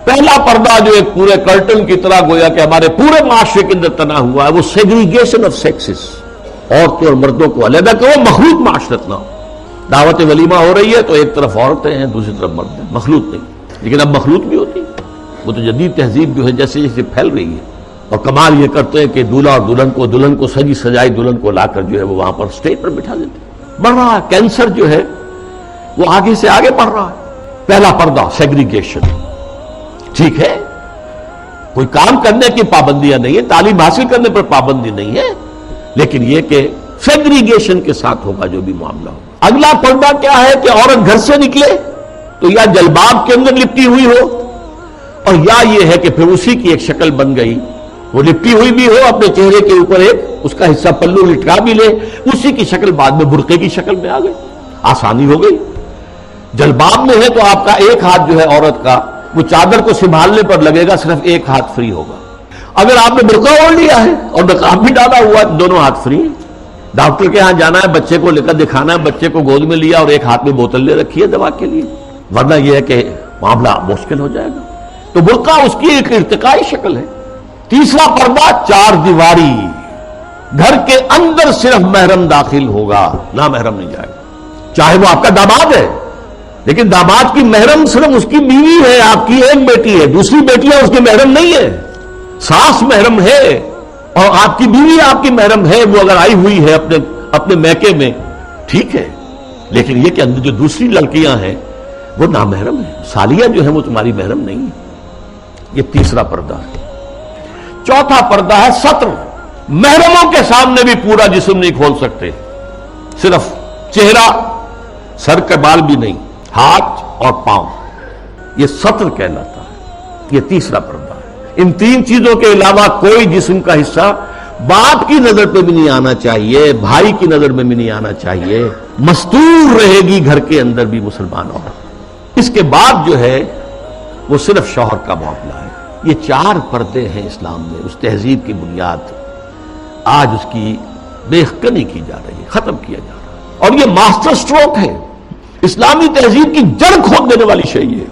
پہلا پردہ جو ایک پورے کرٹن کی طرح گویا کہ ہمارے پورے معاشرے کے اندر تنا ہوا ہے، وہ سیگریگیشن آف سیکسز، عورتوں اور مردوں کو علیحدہ کرو، مخلوط معاشرت نہ ہو۔ دعوت ولیمہ ہو رہی ہے تو ایک طرف عورتیں ہیں، دوسری طرف مرد ہیں، مخلوط نہیں۔ لیکن اب مخلوط بھی ہوتی ہے، وہ تو جدید تہذیب جو ہے جیسے جیسے پھیل رہی ہے، اور کمال یہ کرتے ہیں کہ دولہا اور دلہن کو سجی سجائی دلہن کو لا کر جو ہے وہ وہاں پر اسٹیج پر بٹھا دیتے ہیں۔ بڑھ رہا ہے کینسر جو ہے وہ آگے سے آگے بڑھ رہا ہے۔ پہلا پردہ سیگریگیشن، ٹھیک ہے، کوئی کام کرنے کی پابندیاں نہیں ہے، تعلیم حاصل کرنے پر پابندی نہیں ہے، لیکن یہ کہ سیگریگیشن کے ساتھ ہوگا جو بھی معاملہ ہو۔ اگلا پردہ کیا ہے کہ عورت گھر سے نکلے تو یا جلباب کے اندر لپٹی ہوئی ہو، اور یا یہ ہے کہ پھر اسی کی ایک شکل بن گئی، وہ لپٹی ہوئی بھی ہو، اپنے چہرے کے اوپر ایک اس کا حصہ پلو لٹکا بھی لے، اسی کی شکل بعد میں برقعے کی شکل میں آ گئی، آسانی ہو گئی۔ جلباب میں ہے تو آپ کا ایک ہاتھ جو ہے عورت کا وہ چادر کو سنبھالنے پر لگے گا، صرف ایک ہاتھ فری ہوگا۔ اگر آپ نے برقعہ اوڑھ لیا ہے اور نقاب بھی ڈالا ہوا ہے، دونوں ہاتھ فری ہیں۔ ڈاکٹر کے ہاں جانا ہے، بچے کو لے کر دکھانا ہے، بچے کو گود میں لیا اور ایک ہاتھ میں بوتل لے رکھی ہے دوا کے لیے، ورنہ یہ ہے کہ معاملہ مشکل ہو جائے گا۔ تو برقعہ اس کی ایک ارتقائی شکل ہے۔ تیسرا پردہ چار دیواری، گھر کے اندر صرف محرم داخل ہوگا، نہ محرم نہیں جائے گا، چاہے وہ آپ کا داماد ہے، لیکن داماد کی محرم صرف اس کی بیوی ہے، آپ کی ایک بیٹی ہے، دوسری بیٹیاں اس کی محرم نہیں ہے۔ ساس محرم ہے اور آپ کی بیوی آپ کی محرم ہے، وہ اگر آئی ہوئی ہے اپنے میکے میں ٹھیک ہے، لیکن یہ کہ اندر جو دوسری لڑکیاں ہیں وہ نامحرم ہیں، سالیاں جو ہیں وہ تمہاری محرم نہیں ہیں۔ یہ تیسرا پردہ ہے۔ چوتھا پردہ ہے ستر، محرموں کے سامنے بھی پورا جسم نہیں کھول سکتے، صرف چہرہ، سر کے بال بھی نہیں، ہاتھ اور پاؤں، یہ ستر کہلاتا ہے۔ یہ تیسرا پردہ ہے۔ ان تین چیزوں کے علاوہ کوئی جسم کا حصہ باپ کی نظر پہ بھی نہیں آنا چاہیے، بھائی کی نظر میں بھی نہیں آنا چاہیے، مستور رہے گی گھر کے اندر بھی مسلمان عورت۔ اس کے بعد جو ہے وہ صرف شوہر کا معاملہ ہے۔ یہ چار پردے ہیں اسلام میں، اس تہذیب کی بنیاد آج اس کی بیخکنی کی جا رہی ہے، ختم کیا جا رہا ہے، اور یہ ماسٹر سٹروک ہے، اسلامی تہذیب کی جڑ کھود دینے والی شے ہے۔